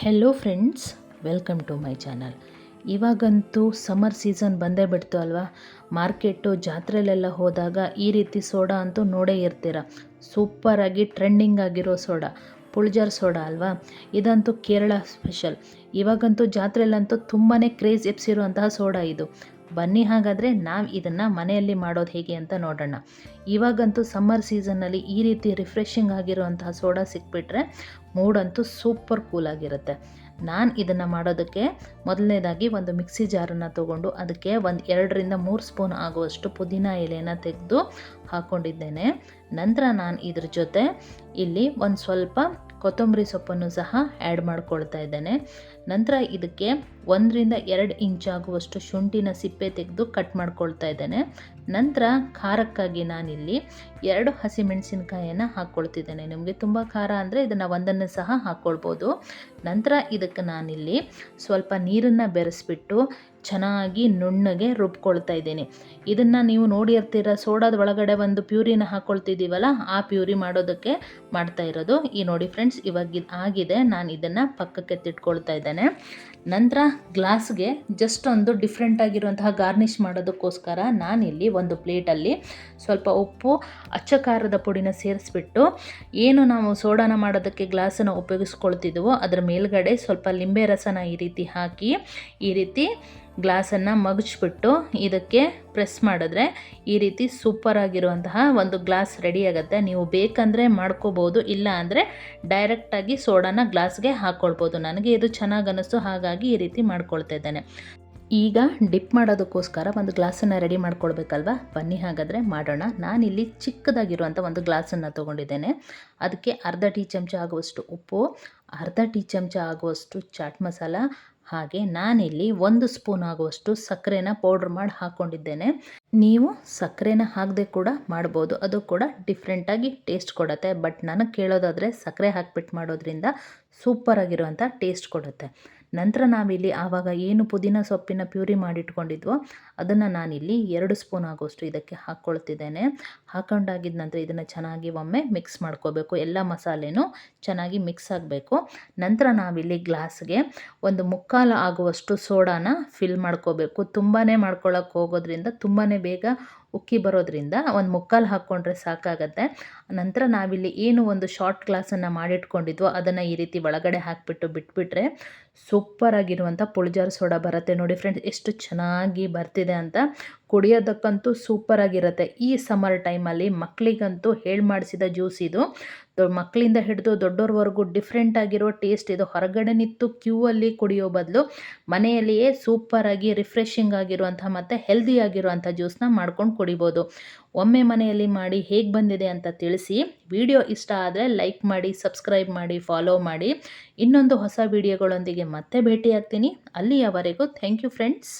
Hello friends, welcome to my channel. ಇವಾಗಂತೂ summer season ಬಂದೇ ಬಿಡ್ತು ಅಲ್ವಾ. ಮಾರ್ಕೆಟು ಜಾತ್ರೆಲೆಲ್ಲ ಹೋದಾಗ ಈ ರೀತಿ ಸೋಡಾ ಅಂತೂ ನೋಡೇ ಇರ್ತೀರ. ಸೂಪರಾಗಿ ಟ್ರೆಂಡಿಂಗ್ ಆಗಿರೋ ಸೋಡಾ ಪುಳ್ಜರ್ ಸೋಡಾ ಅಲ್ವಾ. ಇದಂತೂ ಕೇರಳ ಸ್ಪೆಷಲ್. ಇವಾಗಂತೂ ಜಾತ್ರೆಯಲ್ಲಂತೂ ತುಂಬಾ ಕ್ರೇಜ್ ಎಪ್ಸಿರುವಂತಹ ಸೋಡಾ ಇದು. ಬನ್ನಿ ಹಾಗಾದರೆ ನಾವು ಇದನ್ನು ಮನೆಯಲ್ಲಿ ಮಾಡೋದು ಹೇಗೆ ಅಂತ ನೋಡೋಣ. ಇವಾಗಂತೂ ಸಮ್ಮರ್ ಸೀಸನ್ನಲ್ಲಿ ಈ ರೀತಿ ರಿಫ್ರೆಶಿಂಗ್ ಆಗಿರುವಂತಹ ಸೋಡಾ ಸಿಕ್ಬಿಟ್ರೆ ಮೂಡಂತೂ ಸೂಪರ್ ಕೂಲಾಗಿರುತ್ತೆ. ನಾನು ಇದನ್ನು ಮಾಡೋದಕ್ಕೆ ಮೊದಲನೇದಾಗಿ ಒಂದು ಮಿಕ್ಸಿ ಜಾರನ್ನು ತೊಗೊಂಡು ಅದಕ್ಕೆ ಒಂದು 2-3 ಸ್ಪೂನ್ ಆಗುವಷ್ಟು ಪುದೀನ ಎಲೆನ ತೆಗೆದು ಹಾಕ್ಕೊಂಡಿದ್ದೇನೆ. ನಂತರ ನಾನು ಇದ್ರ ಜೊತೆ ಇಲ್ಲಿ ಒಂದು ಸ್ವಲ್ಪ ಕೊತ್ತಂಬರಿ ಸೊಪ್ಪನ್ನು ಸಹ ಆ್ಯಡ್ ಮಾಡ್ಕೊಳ್ತಾ ಇದ್ದೇನೆ. ನಂತರ ಇದಕ್ಕೆ 1-2 ಇಂಚ್ ಆಗುವಷ್ಟು ಶುಂಠಿನ ಸಿಪ್ಪೆ ತೆಗೆದು ಕಟ್ ಮಾಡ್ಕೊಳ್ತಾ ಇದ್ದೇನೆ. ನಂತರ ಖಾರಕ್ಕಾಗಿ ನಾನಿಲ್ಲಿ 2 ಹಸಿಮೆಣಸಿನಕಾಯಿಯನ್ನು ಹಾಕ್ಕೊಳ್ತಿದ್ದೇನೆ. ನಿಮಗೆ ತುಂಬ ಖಾರ ಅಂದರೆ ಇದನ್ನು ಒಂದನ್ನು ಸಹ ಹಾಕ್ಕೊಳ್ಬೋದು. ನಂತರ ಇದಕ್ಕೆ ನಾನಿಲ್ಲಿ ಸ್ವಲ್ಪ ನೀರನ್ನು ಬೆರೆಸ್ಬಿಟ್ಟು ಚೆನ್ನಾಗಿ ನುಣ್ಣಗೆ ರುಬ್ಕೊಳ್ತಾ ಇದ್ದೀನಿ. ಇದನ್ನು ನೀವು ನೋಡಿರ್ತೀರ, ಸೋಡಾದ ಒಳಗಡೆ ಒಂದು ಪ್ಯೂರಿನ ಹಾಕ್ಕೊಳ್ತಿದ್ದೀವಲ್ಲ, ಆ ಪ್ಯೂರಿ ಮಾಡೋದಕ್ಕೆ ಮಾಡ್ತಾ ಇರೋದು. ಈ ನೋಡಿ ಫ್ರೆಂಡ್ಸ್, ಇವಾಗ ಆಗಿದೆ. ನಾನು ಇದನ್ನು ಪಕ್ಕಕ್ಕೆ ತಿಟ್ಕೊಳ್ತಾ ಇದ್ದೇನೆ. ನಂತರ ಗ್ಲಾಸ್ಗೆ ಜಸ್ಟ್ ಒಂದು ಡಿಫ್ರೆಂಟ್ ಆಗಿರುವಂತಹ ಗಾರ್ನಿಷ್ ಮಾಡೋದಕ್ಕೋಸ್ಕರ ನಾನಿಲ್ಲಿ ಒಂದು ಪ್ಲೇಟಲ್ಲಿ ಸ್ವಲ್ಪ ಉಪ್ಪು, ಅಚ್ಚ ಖಾರದ ಪುಡಿನ ಸೇರಿಸ್ಬಿಟ್ಟು ಏನು ನಾವು ಸೋಡಾನ ಮಾಡೋದಕ್ಕೆ ಗ್ಲಾಸನ್ನು ಉಪಯೋಗಿಸ್ಕೊಳ್ತಿದ್ವೋ ಅದರ ಮೇಲ್ಗಡೆ ಸ್ವಲ್ಪ ಲಿಂಬೆ ರಸನ ಈ ರೀತಿ ಹಾಕಿ ಈ ರೀತಿ ಗ್ಲಾಸನ್ನು ಮಗಚ್ಬಿಟ್ಟು ಇದಕ್ಕೆ ಪ್ರೆಸ್ ಮಾಡಿದ್ರೆ ಈ ರೀತಿ ಸೂಪರಾಗಿರುವಂತಹ ಒಂದು ಗ್ಲಾಸ್ ರೆಡಿ ಆಗುತ್ತೆ. ನೀವು ಬೇಕಂದರೆ ಮಾಡ್ಕೋಬೋದು, ಇಲ್ಲ ಅಂದರೆ ಡೈರೆಕ್ಟಾಗಿ ಸೋಡಾನ ಗ್ಲಾಸ್ಗೆ ಹಾಕ್ಕೊಳ್ಬೋದು. ನನಗೆ ಇದು ಚೆನ್ನಾಗಿ ಅನ್ನಿಸ್ತು, ಹಾಗಾಗಿ ಈ ರೀತಿ ಮಾಡ್ಕೊಳ್ತಾ ಇದ್ದೇನೆ. ಈಗ ಡಿಪ್ ಮಾಡೋದಕ್ಕೋಸ್ಕರ ಒಂದು ಗ್ಲಾಸನ್ನು ರೆಡಿ ಮಾಡ್ಕೊಳ್ಬೇಕಲ್ವ. ಬನ್ನಿ ಹಾಗಾದರೆ ಮಾಡೋಣ. ನಾನಿಲ್ಲಿ ಚಿಕ್ಕದಾಗಿರುವಂಥ ಒಂದು ಗ್ಲಾಸನ್ನು ತೊಗೊಂಡಿದ್ದೇನೆ. ಅದಕ್ಕೆ ಅರ್ಧ ಟೀ ಚಮಚ ಆಗುವಷ್ಟು ಉಪ್ಪು, ಅರ್ಧ ಟೀ ಚಮಚ ಆಗುವಷ್ಟು ಚಾಟ್ ಮಸಾಲ, ಹಾಗೆ ನಾನಿಲ್ಲಿ 1 ಸ್ಪೂನ್ ಆಗುವಷ್ಟು ಸಕ್ಕರೆನ ಪೌಡ್ರ್ ಮಾಡಿ ಹಾಕ್ಕೊಂಡಿದ್ದೇನೆ. ನೀವು ಸಕ್ಕರೆನ ಹಾಕದೆ ಕೂಡ ಮಾಡ್ಬೋದು, ಅದು ಕೂಡ ಡಿಫ್ರೆಂಟಾಗಿ ಟೇಸ್ಟ್ ಕೊಡುತ್ತೆ. ಬಟ್ ನನಗೆ ಕೇಳೋದಾದರೆ ಸಕ್ಕರೆ ಹಾಕ್ಬಿಟ್ಟು ಮಾಡೋದ್ರಿಂದ ಸೂಪರಾಗಿರುವಂಥ ಟೇಸ್ಟ್ ಕೊಡುತ್ತೆ. ನಂತರ ನಾವಿಲ್ಲಿ ಆವಾಗ ಏನು ಪುದೀನ ಸೊಪ್ಪಿನ ಪ್ಯೂರಿ ಮಾಡಿಟ್ಕೊಂಡಿದ್ವೋ ಅದನ್ನು ನಾನಿಲ್ಲಿ 2 ಸ್ಪೂನ್ ಆಗುವಷ್ಟು ಇದಕ್ಕೆ ಹಾಕ್ಕೊಳ್ತಿದ್ದೇನೆ. ಹಾಕೊಂಡಾಗಿದ್ದ ನಂತರ ಇದನ್ನು ಚೆನ್ನಾಗಿ ಒಮ್ಮೆ ಮಿಕ್ಸ್ ಮಾಡ್ಕೋಬೇಕು. ಎಲ್ಲ ಮಸಾಲೆನೂ ಚೆನ್ನಾಗಿ ಮಿಕ್ಸ್ ಆಗಬೇಕು. ನಂತರ ನಾವಿಲ್ಲಿ ಗ್ಲಾಸ್ಗೆ 1/4 ಆಗುವಷ್ಟು ಸೋಡಾನ ಫಿಲ್ ಮಾಡ್ಕೋಬೇಕು. ತುಂಬಾ ಮಾಡ್ಕೊಳ್ಳೋಕೆ ಹೋಗೋದ್ರಿಂದ ತುಂಬಾ ಬೇಗ ಉಕ್ಕಿ ಬರೋದ್ರಿಂದ 1/4 ಹಾಕ್ಕೊಂಡ್ರೆ ಸಾಕಾಗತ್ತೆ. ನಂತರ ನಾವಿಲ್ಲಿ ಏನು ಒಂದು ಶಾರ್ಟ್ ಗ್ಲಾಸನ್ನು ಮಾಡಿಟ್ಕೊಂಡಿದ್ವೋ ಅದನ್ನು ಈ ರೀತಿ ಒಳಗಡೆ ಹಾಕಿಬಿಟ್ಟು ಬಿಟ್ಬಿಟ್ರೆ ಸೂಪರಾಗಿರುವಂಥ ಪುಳ್ಜಾರ್ ಸೋಡಾ ಬರುತ್ತೆ. ನೋಡಿ ಫ್ರೆಂಡ್ಸ್, ಎಷ್ಟು ಚೆನ್ನಾಗಿ ಬರ್ತಿದೆ ಅಂತ. ಕುಡಿಯೋದಕ್ಕಂತೂ ಸೂಪರಾಗಿರುತ್ತೆ. ಈ ಸಮ್ಮರ್ ಟೈಮಲ್ಲಿ ಮಕ್ಕಳಿಗಂತೂ ಹೇಳಿ ಮಾಡಿಸಿದ ಜ್ಯೂಸ್ ಇದು. ಮಕ್ಕಳಿಂದ ಹಿಡಿದು ದೊಡ್ಡೋರ್ವರೆಗೂ ಡಿಫ್ರೆಂಟ್ ಆಗಿರೋ ಟೇಸ್ಟ್ ಇದು. ಹೊರಗಡೆ ನಿಂತು ಕ್ಯೂ ಅಲ್ಲಿ ಕುಡಿಯೋ ಬದಲು ಮನೆಯಲ್ಲಿಯೇ ಸೂಪರಾಗಿ ರಿಫ್ರೆಶಿಂಗ್ ಆಗಿರುವಂಥ ಮತ್ತು ಹೆಲ್ದಿ ಆಗಿರುವಂಥ ಜ್ಯೂಸನ್ನ ಮಾಡ್ಕೊಂಡು ಕುಡಿಬೋದು. ಒಮ್ಮೆ ಮನೆಯಲ್ಲಿ ಮಾಡಿ ಹೇಗೆ ಬಂದಿದೆ ಅಂತ ತಿಳಿಸಿ. ವಿಡಿಯೋ ಇಷ್ಟ ಆದರೆ ಲೈಕ್ ಮಾಡಿ, ಸಬ್ಸ್ಕ್ರೈಬ್ ಮಾಡಿ, ಫಾಲೋ ಮಾಡಿ. ಇನ್ನೊಂದು ಹೊಸ ವಿಡಿಯೋಗಳೊಂದಿಗೆ ಮತ್ತೆ ಭೇಟಿಯಾಗ್ತೀನಿ. ಅಲ್ಲಿಯವರೆಗೂ ಥ್ಯಾಂಕ್ ಯು ಫ್ರೆಂಡ್ಸ್.